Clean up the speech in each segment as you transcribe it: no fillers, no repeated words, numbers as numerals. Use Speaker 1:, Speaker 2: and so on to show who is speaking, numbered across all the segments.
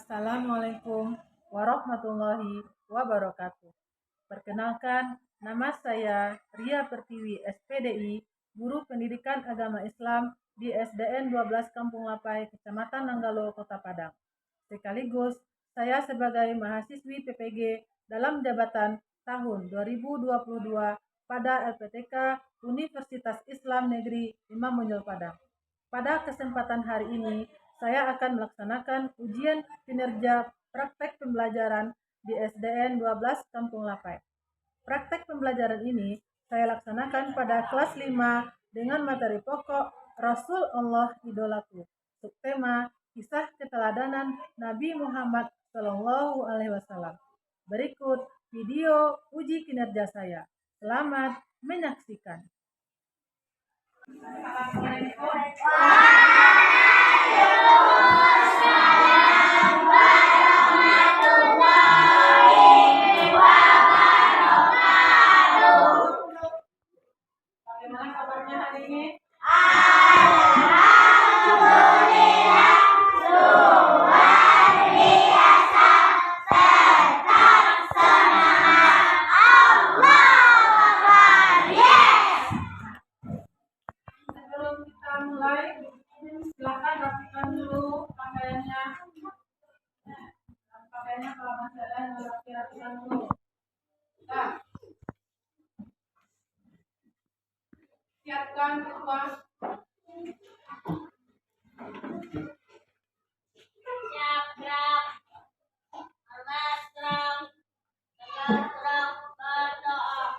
Speaker 1: Assalamualaikum warahmatullahi wabarakatuh. Perkenalkan, nama saya Ria Pertiwi, SPDI, Guru Pendidikan Agama Islam di SDN 12 Kampung Lapai, Kecamatan Nanggalo, Kota Padang. Sekaligus, saya sebagai mahasiswi PPG dalam jabatan tahun 2022 pada LPTK Universitas Islam Negeri Imam Bonjol Padang. Pada kesempatan hari ini, saya akan melaksanakan ujian kinerja praktek pembelajaran di SDN 12 Kampung Lapai. Praktek pembelajaran ini saya laksanakan pada kelas 5 dengan materi pokok Rasul Allah Idolaku. Subtema kisah keteladanan Nabi Muhammad SAW. Berikut video uji kinerja saya. Selamat menyaksikan. Assalamualaikum. Bagaimana kabarnya hari ini?
Speaker 2: Alhamdulillah, luar biasa, tetap semangat, Allahu Akbar, yes!
Speaker 1: Sebelum kita mulai, silakan rapikan dulu pakaiannya. Pakaiannya kalau masih ada yang rapikan dulu. Nah, siapkan uang.
Speaker 2: Siap, gerak, alas, gerak, tegak, gerak, berdoa.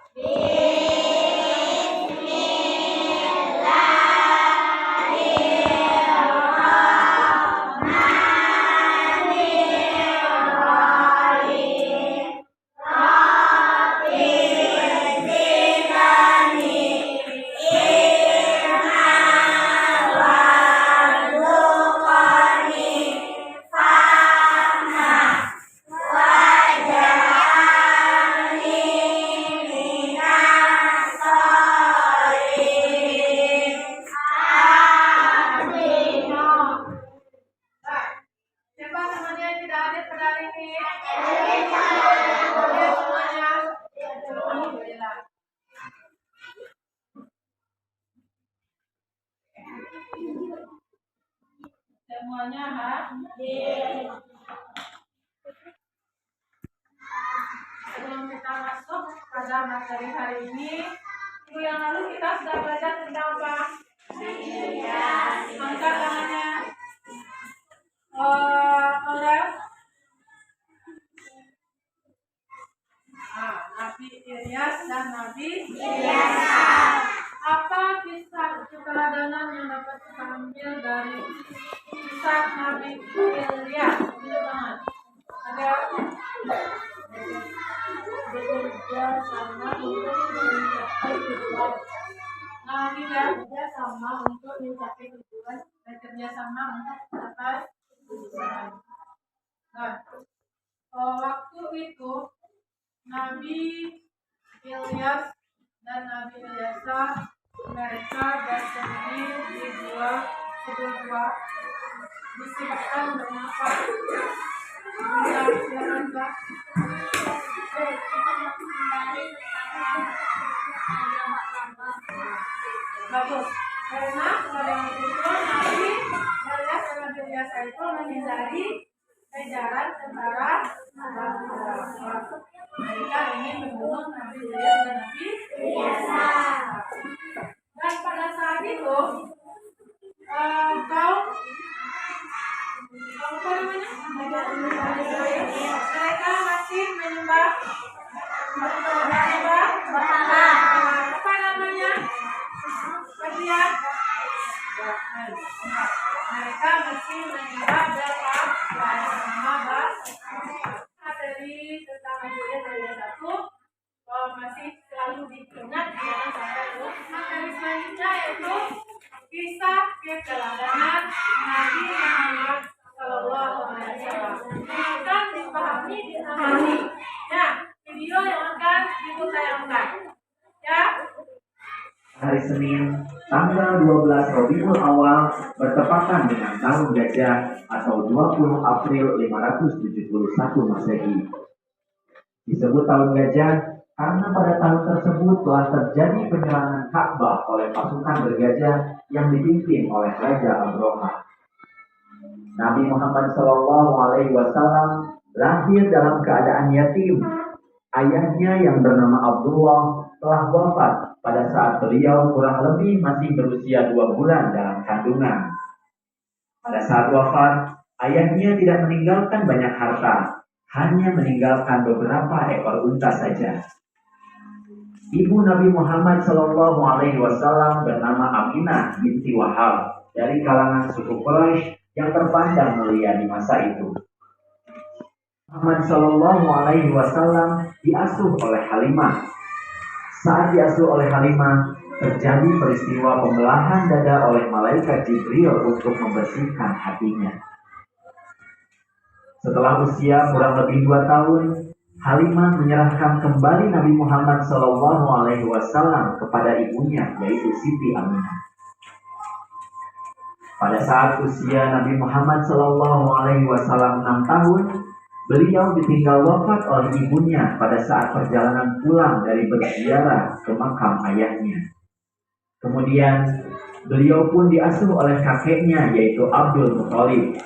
Speaker 1: Siapa temannya yang tidak hadir pada hari ini? Hadir semuanya. Alhamdulillah. Semuanya hadir. Sebelum kita masuk pada materi hari ini, minggu yang lalu kita sudah belajar tentang apa? Angkat tangannya. Aurel. Nabi Ilyas dan Nabi Ilyasa. Apa kisah keteladanan yang dapat kita ambil dari kisah Nabi Ilyas? Tunjuk tangan. Ada bekerja sama untuk mencapai tujuan. Nabi bekerja sama untuk mencapai tujuan. Bekerja sama untuk mencapai tujuan. Nah, waktu itu Nabi Ilyas dan Nabi Ilyasa mereka bersembunyi di sebuah gua disebutkan bernama silakan Pak. Bagus. Karena pada waktu itu Nabi Ilyas dan Nabi Ilyasa itu menghindari kejaran tentara mereka ingin membunuh Nabi Ilyas dan Nabi Ilyasa. Dan pada saat itu mereka masih menyembah berhala. Apa namanya? Bagian mereka masih menyembah berhala. Materi tentang Nabi satu masih selalu diingat, jangan sampai lupa. Materi selanjutnya yaitu kisah keteladanan Nabi Muhammad SAW. Akan dipahami dipahami. Nah, video yang akan ibu tayangkan. Ya.
Speaker 3: Hari Senin, tanggal 12 Rabiul Awal bertepatan dengan tahun gajah atau 20 April 571 Masehi. Disebut tahun gajah karena pada tahun tersebut telah terjadi penyerangan Ka'bah oleh pasukan bergajah yang dipimpin oleh Raja Abroha. Nabi Muhammad SAW lahir dalam keadaan yatim. Ayahnya yang bernama Abdullah telah wafat pada saat beliau kurang lebih masih berusia 2 bulan dalam kandungan. Pada saat wafat, ayahnya tidak meninggalkan banyak harta, hanya meninggalkan beberapa ekor unta saja. Ibu Nabi Muhammad SAW bernama Aminah binti Wahab dari kalangan suku Quraisy yang terpandang mulia di masa itu. Muhammad SAW diasuh oleh Halimah. Saat diasuh oleh Halimah, terjadi peristiwa pembelahan dada oleh malaikat Jibril untuk membersihkan hatinya. Setelah usia kurang lebih 2 tahun, Halimah menyerahkan kembali Nabi Muhammad SAW kepada ibunya, yaitu Siti Aminah. Pada saat usia Nabi Muhammad SAW 6 tahun, beliau ditinggal wafat oleh ibunya pada saat perjalanan pulang dari berziarah ke makam ayahnya. Kemudian, beliau pun diasuh oleh kakeknya, yaitu Abdul Muthalib.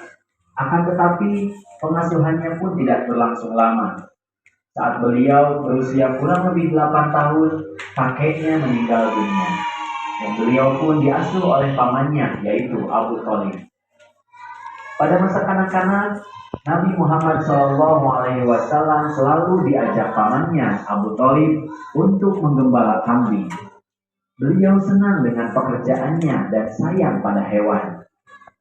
Speaker 3: Akan tetapi, pengasuhannya pun tidak berlangsung lama. Saat beliau berusia kurang lebih 8 tahun, kakeknya meninggal dunia. Dan beliau pun diasuh oleh pamannya, yaitu Abu Thalib. Pada masa kanak-kanak, Nabi Muhammad SAW selalu diajak pamannya, Abu Thalib, untuk menggembala kambing. Beliau senang dengan pekerjaannya dan sayang pada hewan.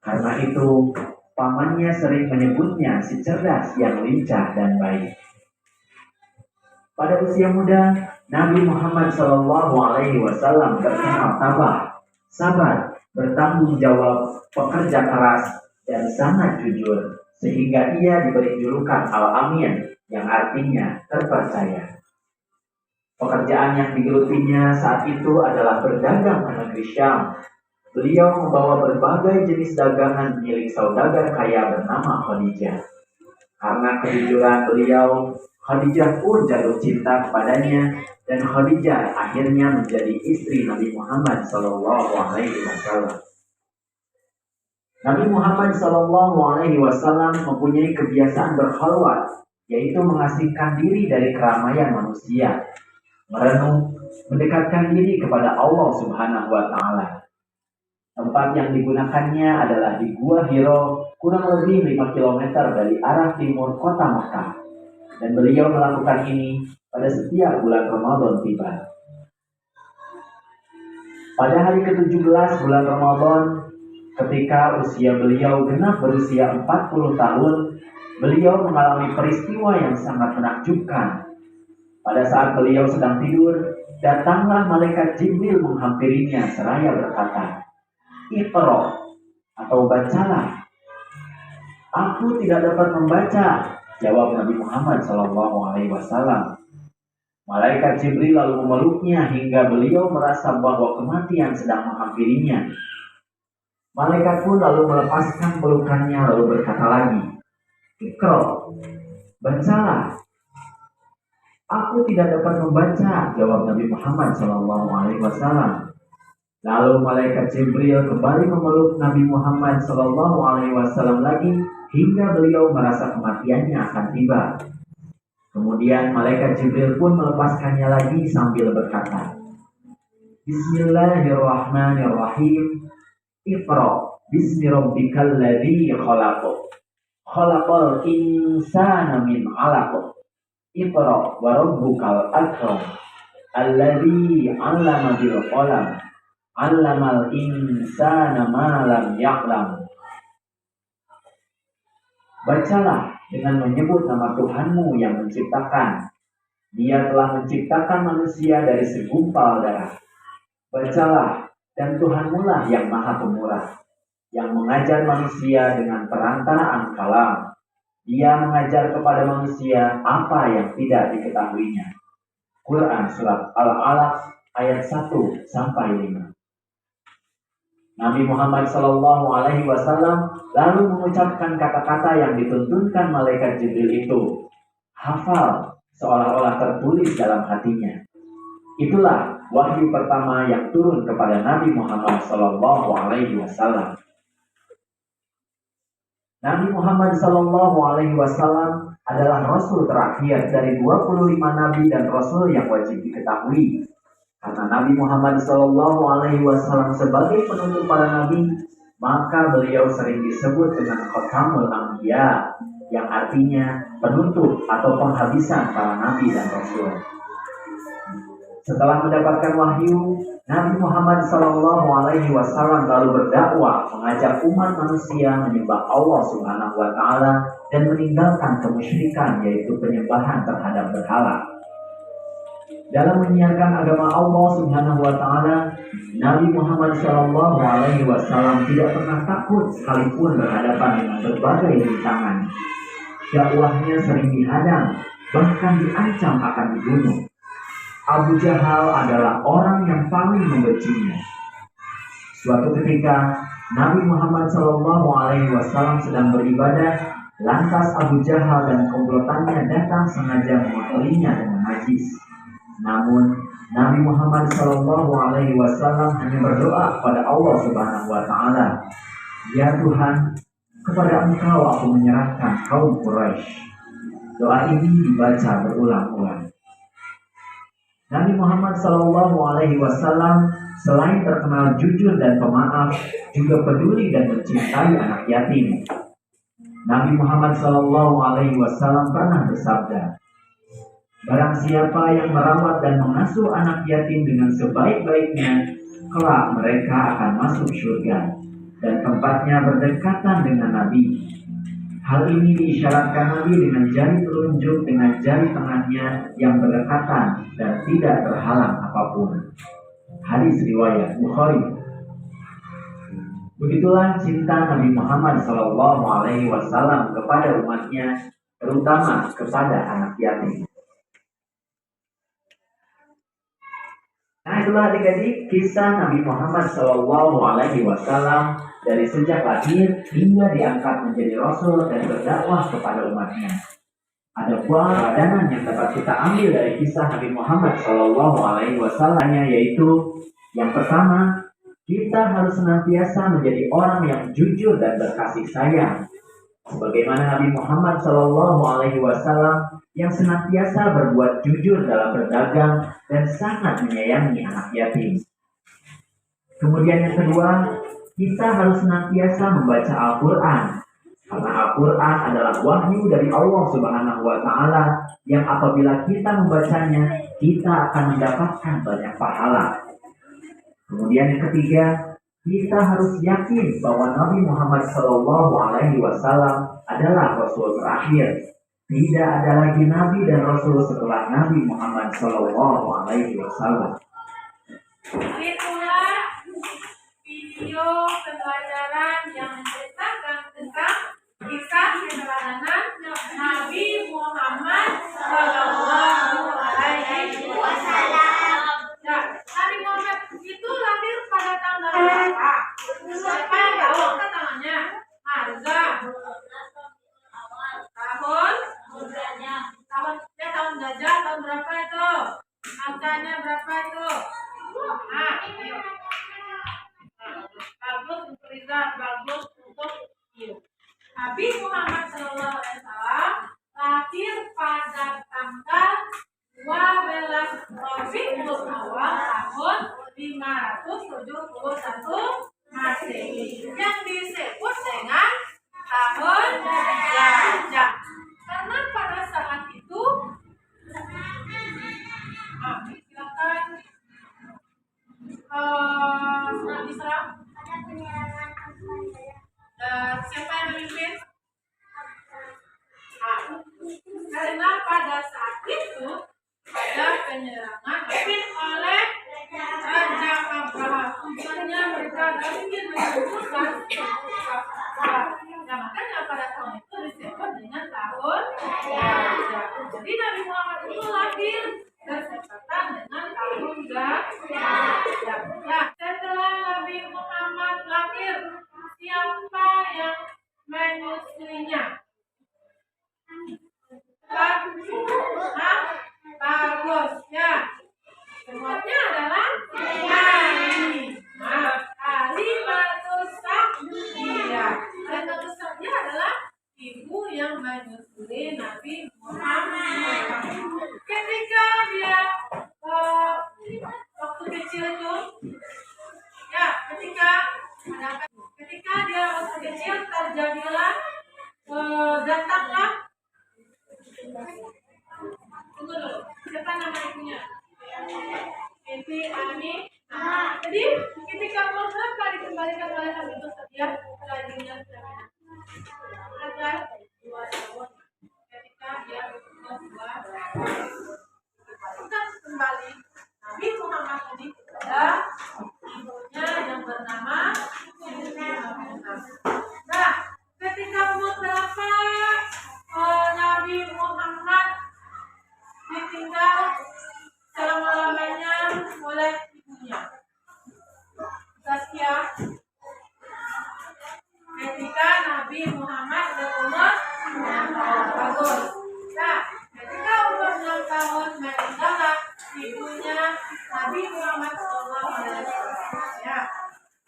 Speaker 3: Karena itu, pamannya sering menyebutnya si cerdas yang lincah dan baik. Pada usia muda, Nabi Muhammad SAW terkenal tabah, sabar, bertanggung jawab, pekerja keras, dan sangat jujur, sehingga ia diberi julukan Al-Amin, yang artinya terpercaya. Pekerjaan yang digelutinya saat itu adalah berdagang ke negeri Syam. Beliau membawa berbagai jenis dagangan milik saudagar kaya bernama Khadijah. Karena kejujuran beliau, Khadijah pun jatuh cinta kepadanya, dan Khadijah akhirnya menjadi istri Nabi Muhammad SAW. Nabi Muhammad SAW mempunyai kebiasaan berkhalwat, yaitu mengasingkan diri dari keramaian manusia, merenung, mendekatkan diri kepada Allah Subhanahu wa Ta'ala. Tempat yang digunakannya adalah di Gua Hiro, kurang lebih 5 km dari arah timur kota Makkah. Dan beliau melakukan ini pada setiap bulan Ramadan tiba. Pada hari ke-17 bulan Ramadan, ketika usia beliau genap berusia 40 tahun, beliau mengalami peristiwa yang sangat menakjubkan. Pada saat beliau sedang tidur, datanglah malaikat Jibril menghampirinya seraya berkata, "Iqra," atau bacalah. "Aku tidak dapat membaca," jawab Nabi Muhammad SAW. Malaikat Jibril lalu memeluknya hingga beliau merasa bahwa kematian sedang menghampirinya. Malaikat pun lalu melepaskan pelukannya lalu berkata lagi, "Iqra," bacalah. "Aku tidak dapat membaca," jawab Nabi Muhammad SAW. Lalu malaikat Jibril kembali memeluk Nabi Muhammad SAW lagi hingga beliau merasa kematiannya akan tiba. Kemudian malaikat Jibril pun melepaskannya lagi sambil berkata, "Bismillahirrahmanirrahim. Iqra bismi rabbikal ladzi khalaq. Khalaqal insana min 'alaq. Iqra wa rabbukal akram. Alladzi 'allama bil qalam. 'Allamal insana ma lam ya'lam." Bacalah dengan menyebut nama Tuhanmu yang menciptakan. Dia telah menciptakan manusia dari segumpal darah. Bacalah, dan Tuhanmu lah yang maha pemurah, yang mengajar manusia dengan perantaraan kalam. Dia mengajar kepada manusia apa yang tidak diketahuinya. Quran Surat Al-Alaq ayat 1-5. Nabi Muhammad Shallallahu Alaihi Wasallam lalu mengucapkan kata-kata yang dituntunkan malaikat Jibril itu. Hafal, seolah-olah tertulis dalam hatinya. Itulah wahyu pertama yang turun kepada Nabi Muhammad Shallallahu Alaihi Wasallam. Nabi Muhammad Shallallahu Alaihi Wasallam adalah Rasul terakhir dari 25 Nabi dan Rasul yang wajib diketahui. Karena Nabi Muhammad Shallallahu Alaihi Wasallam sebagai penutup para nabi, maka beliau sering disebut dengan Khatamul Anbiya, yang artinya penutup atau penghabisan para nabi dan rasul. Setelah mendapatkan wahyu, Nabi Muhammad Shallallahu Alaihi Wasallam lalu berdakwah mengajak umat manusia menyembah Allah Subhanahu Wa Taala dan meninggalkan kemusyrikan, yaitu penyembahan terhadap berhala. Dalam menyiarkan agama Allah Subhanahu Wa Taala, Nabi Muhammad Shallallahu Alaihi Wasallam tidak pernah takut sekalipun berhadapan dengan berbagai rintangan. Dakwahnya sering dihadang, bahkan diancam akan dibunuh. Abu Jahal adalah orang yang paling membencinya. Suatu ketika, Nabi Muhammad Shallallahu Alaihi Wasallam sedang beribadah, lantas Abu Jahal dan komplotannya datang sengaja mengotorinya dengan najis. Namun, Nabi Muhammad Shallallahu Alaihi Wasallam hanya berdoa kepada Allah Subhanahu Wa Taala, "Ya Tuhan, kepada Engkau aku menyerahkan kaum Quraisy." Doa ini dibaca berulang-ulang. Nabi Muhammad Shallallahu Alaihi Wasallam selain terkenal jujur dan pemaaf, juga peduli dan mencintai anak yatim. Nabi Muhammad Shallallahu Alaihi Wasallam pernah bersabda, "Barang siapa yang merawat dan mengasuh anak yatim dengan sebaik-baiknya, kelak mereka akan masuk surga, dan tempatnya berdekatan dengan Nabi." Hal ini diisyaratkan Nabi dengan jari telunjuk dengan jari tengahnya yang berdekatan dan tidak terhalang apapun. Hadis riwayat Bukhari. Begitulah cinta Nabi Muhammad Shallallahu Alaihi Wasallam kepada umatnya, terutama kepada anak yatim. Nah, itulah adik-adik kisah Nabi Muhammad Shallallahu Alaihi Wasallam dari sejak lahir hingga diangkat menjadi Rasul dan berdakwah kepada umatnya. Ada buah pelajaran yang dapat kita ambil dari kisah Nabi Muhammad Shallallahu Alaihi Wasallam, yaitu yang pertama, kita harus senantiasa menjadi orang yang jujur dan berkasih sayang, sebagaimana Nabi Muhammad Shallallahu Alaihi Wasallam yang senantiasa berbuat jujur dalam berdagang dan sangat menyayangi anak yatim. Kemudian yang kedua, kita harus senantiasa membaca Al-Quran, karena Al-Quran adalah wahyu dari Allah Subhanahu Wa Taala yang apabila kita membacanya, kita akan mendapatkan banyak pahala. Kemudian yang ketiga, kita harus yakin bahwa Nabi Muhammad Shallallahu Alaihi Wasallam adalah Rasul terakhir. Tidak ada lagi Nabi dan Rasul setelah Nabi Muhammad Shallallahu Alaihi Wasallam.
Speaker 1: Itulah video pembelajaran yang menceritakan tentang kisah keteladanan Nabi Muhammad Shallallahu Alaihi Wasallam. Nah, Nabi Muhammad itu lahir pada tanggal berapa? Siapa yang tahu angka tangannya? Harga. Tahun gajah tahun berapa itu? Angkanya berapa itu? Nah, ayo. Bagus untuk Riza, bagus untuk you. Nabi Muhammad Shallallahu Alaihi Wasallam lahir pada tanggal 12 Rabiul Awal tahun 571 Masehi yang disebut dengan tahun gajah. Karena pada saat itu, silakan diserang. Siapa yang memimpin? Karena pada saat itu ada penyerangan oleh Raja Abraham. Tujuannya mereka ingin menyebutkan, nah makanya pada tahun itu disebut dengan tahun gajah. Jadi Nabi Muhammad itu lahir bertepatan dengan tahun gajah. Nah, setelah Nabi Muhammad khawatir siapa yang menyusuinya? Bagus ya. Semuanya adalah Ali. Ali Matusakya. Ali Matusakya adalah ibu yang menyusui Nabi Muhammad. Ketika dia waktu kecil itu, ya ketika dia waktu kecil terjadilah datanglah. Tunggu dulu. Siapa nama ibunya? Siti Ani. Jadi ketika umur berapa dikembalikan oleh Nabi Muhammad dagingnya agar 2 tahun. Ketika dia umur 2 tahun, kita kembali Nabi Muhammad ini kepada ibunya yang bernama Siti Aminah. Nah, ketika umur berapa Nabi Muhammad ditinggal selama-lamanya oleh ibunya? Saskia, ketika Nabi Muhammad berumur 6 tahun. Bagus. Nah, ketika umur 6 tahun meninggallah ibunya Nabi Muhammad SAW. Ya.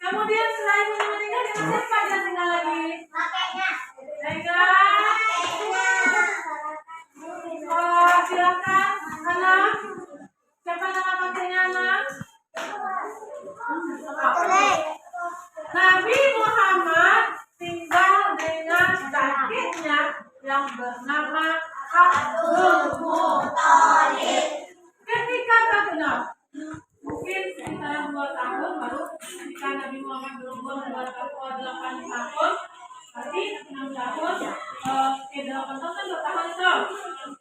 Speaker 1: Kemudian setelah ibunya meninggal, dengan siapa dia tinggal lagi? Silakan, anak. Siapa nama kakeknya, anak? Nabi Muhammad tinggal dengan kakeknya yang bernama Abdul Muthalib. Ketika kakeknya mungkin sekitar 2 tahun, baru ketika Nabi Muhammad berumur 8 tahun, berarti 6 tahun, 8 tahun kan 2 tahun itu.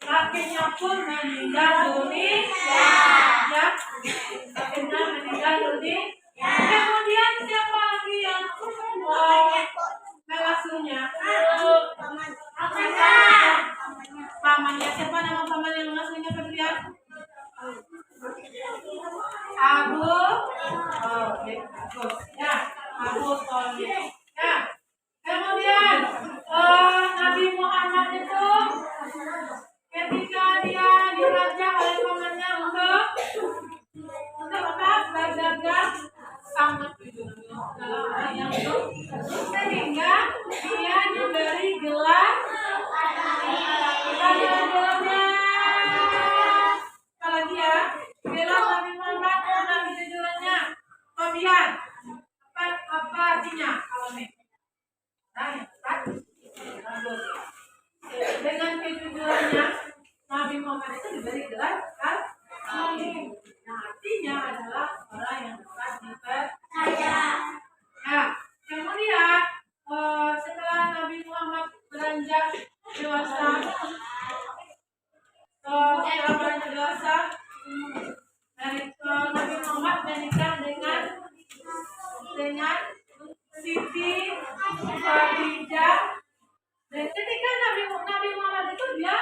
Speaker 1: Kakeknya pun meninggal dunia. Ya, kakeknya meninggal dunia. Kemudian siapa lagi yang mengasuhnya? Pamannya. Siapa nama paman yang mengasuhnya, Febrian? Abu. Ya, Abu Thalib. Ya. Kemudian Nabi Muhammad itu ketika dia diraja oleh pamannya untuk apa? Berdagang sangat dalam ayat itu, sehingga dia diberi gelar apalagi ya, gelar Nabi Muhammad pernah kejujurannya. Fabian, apa artinya kalau nih? Nah, yang tepat. Bagus. Dengan kejujurannya Nabi Muhammad itu diberi gelar Al-Amin. Yang artinya adalah orang yang dapat dipercaya. Ya, kemudian setelah Nabi Muhammad beranjak dewasa, Nabi Muhammad menikah dengan Siti Khadijah. Dan ketika Nabi Muhammad itu dia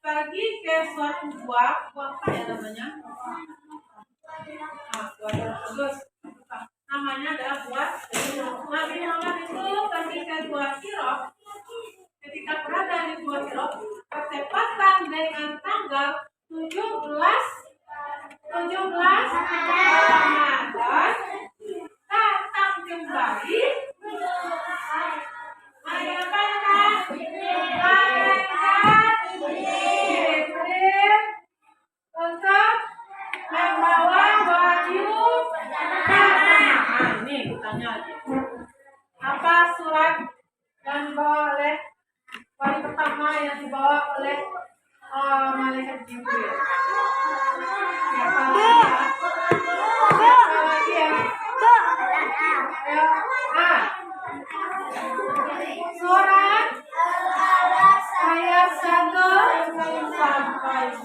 Speaker 1: pergi ke suatu buah apa ya namanya? Buah bagus. Namanya adalah buah. Nabi Muhammad itu pergi ke buah Hira. Ketika berada di buah Hira, bertepatan dengan tanggal 17 Ramadan, datang kembali malaikat Jibril untuk membawa wahyu. Ini tanya lagi. Apa surat yang dibawa oleh wahyu pertama yang dibawa oleh malaikat Jibril? Siapa lagi ya? Surat ayat 1 sampai 5.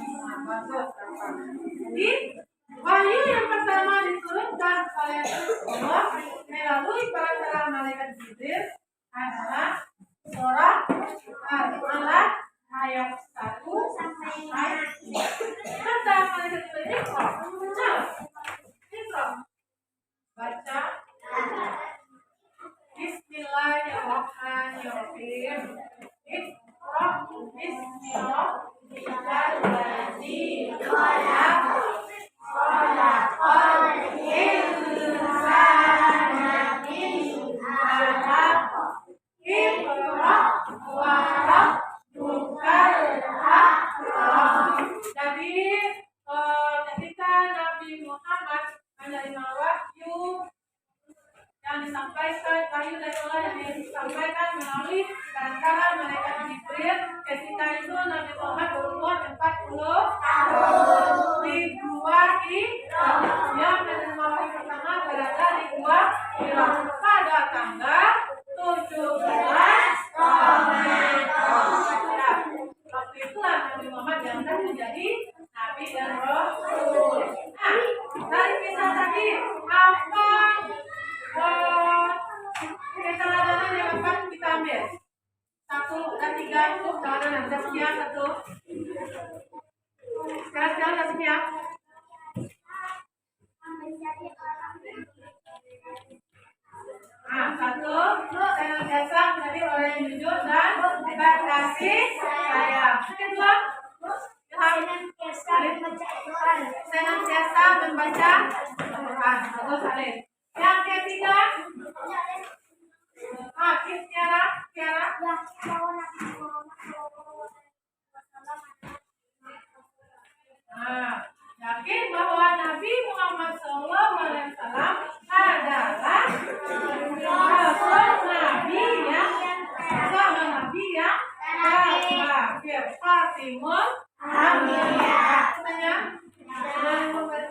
Speaker 1: Jadi wahyu yang pertama diturunkan oleh Allah melalui para malaikat Jibril adalah surah Al-Alaq ayat 1 sampai 5. Kata malaikat Jibril, Iqra. Baca. Bismillahirrahmanirrahim. Iqra bismi rabbikal ladzi khalaq. Khalaqal insana min 'alaq. Iqra wa rabbukal akram. Jadi ketika Nabi Muhammad menerima wahyu yang disampaikan, wahyu dari Allah yang disampaikan melalui perantara malaikat Jibril, ketika itu Nabi Muhammad berumur 40 tahun di Gua Hira. Yang menerima wahyu pertama berada di Gua Hira pada tanggal 17 Ramadan. Waktu itulah Nabi Muhammad diangkat menjadi Nabi dan Rasul. Nah, dari kisah tadi apa keteladanan yang akan kita ambil? 1 dan 3 itu keteladanan. Sudah sekian 1. Sekarang sudah sekian. Nah, 1, senantiasa menjadi orang yang jujur dan berkasih sayang. Kedua, senantiasa membaca Al-Quran. Bagus, Alif. Yang ketiga, Tiara. Nah, yakin bahwa Nabi Muhammad SAW adalah Nabi yang terakhir. Fatimul Anbiya. Tanya,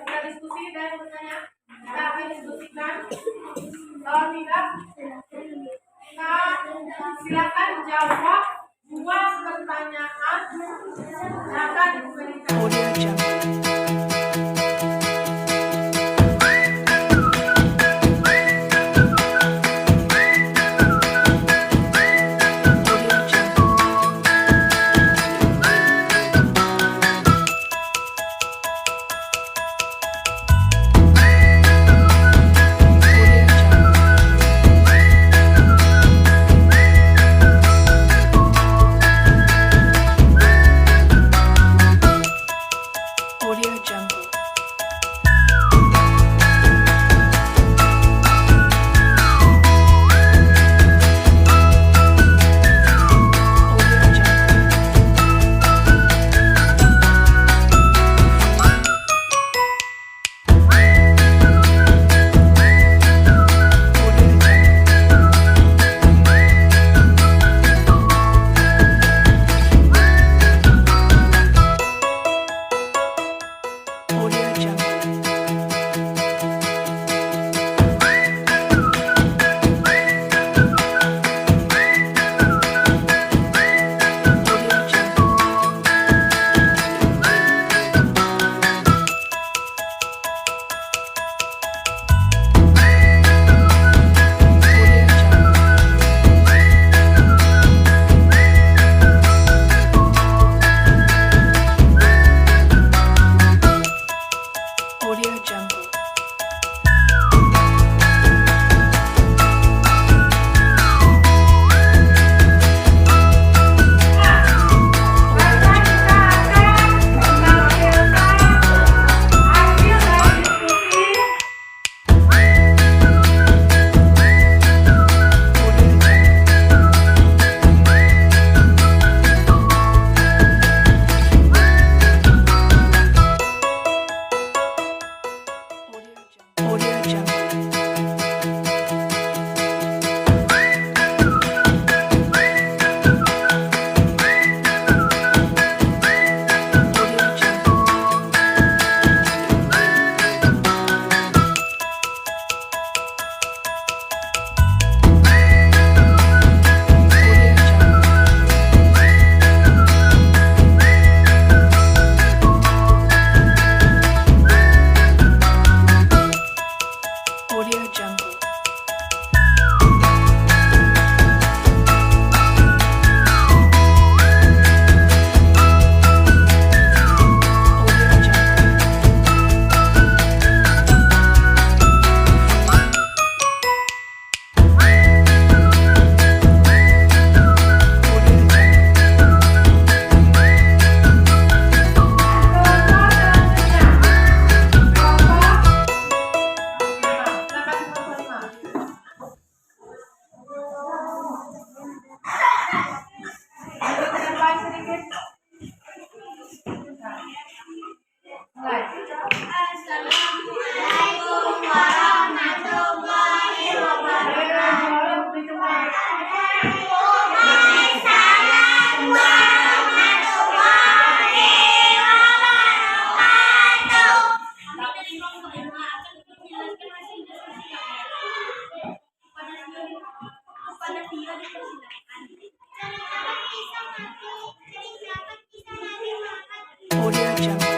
Speaker 1: kita diskusi dan bertanya. Kita akan diskusikan. Kalau tidak, kita silakan jawab 2 pertanyaan yang akan diberikan.
Speaker 4: Audio Jungle. Audio Audio Jungle.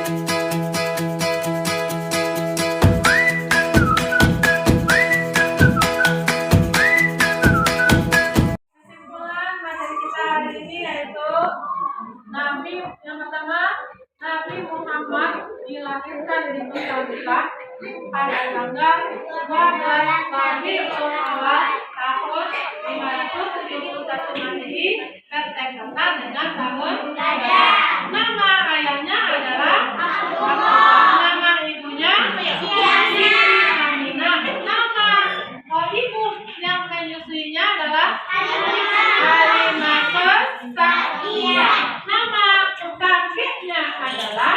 Speaker 1: Kesimpulan materi kita hari ini yaitu Nabi yang pertama, Nabi Muhammad dilahirkan di Mekah pada tanggal 12 Rabiul Awal tahun 571 Masehi bertepatan dengan tahun Gajah. Nama ayahnya adalah Abdullah. Nama ibunya Siti Aminah. Nama ibu yang menyusuinya adalah Halimatus Sa'diyah. Nama kakeknya adalah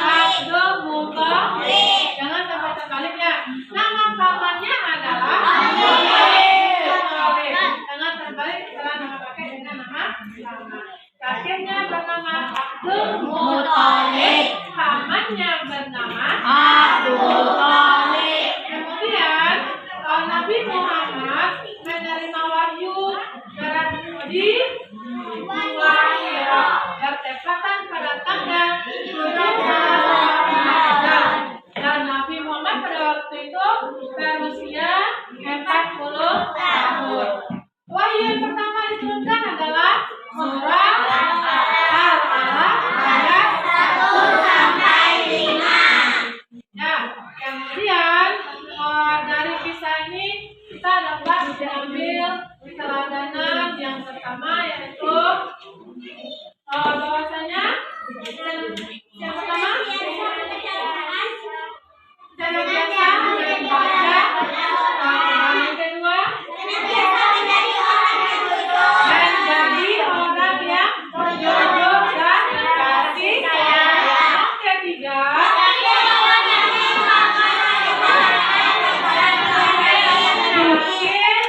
Speaker 1: Abdul Muthalib. Jangan sampai terbalik ya. Nama pamannya adalah Muthalib. Jangan terbalik setelah nama kakek dengan nama paman. Kakeknya bernama Abdul Muthalib. Pamannya bernama Abdul Muthalib. Kemudian Nabi Muhammad menerima wahyu di Gua Hira bertepatan pada tanggal 17 Ramadan, dan Nabi Muhammad pada waktu itu berusia 40 tahun. Wahyu yang pertama diturunkan adalah surah Al-Alaq ayat 1 sampai 5. Ya, kemudian dari kisah ini kita dapat diambil keteladanan yang pertama yaitu bahwasanya yang pertama jangan biasa membaca, yang kedua menjadi orang yang jujur dan kasih sayang, yang ketiga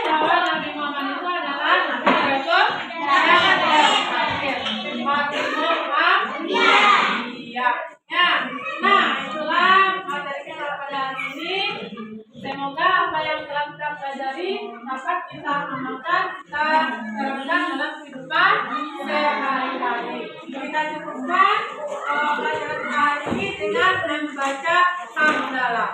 Speaker 1: bahwa Nabi Muhammad itu adalah Nabi Rasul yang terakhir. Nah, itulah materi kita pada hari ini. Semoga apa yang telah kita pelajari dapat kita amalkan dan terapkan dalam kehidupan sehari-hari. Kita cukupkan pelajaran hari ini dengan membaca hamdalah.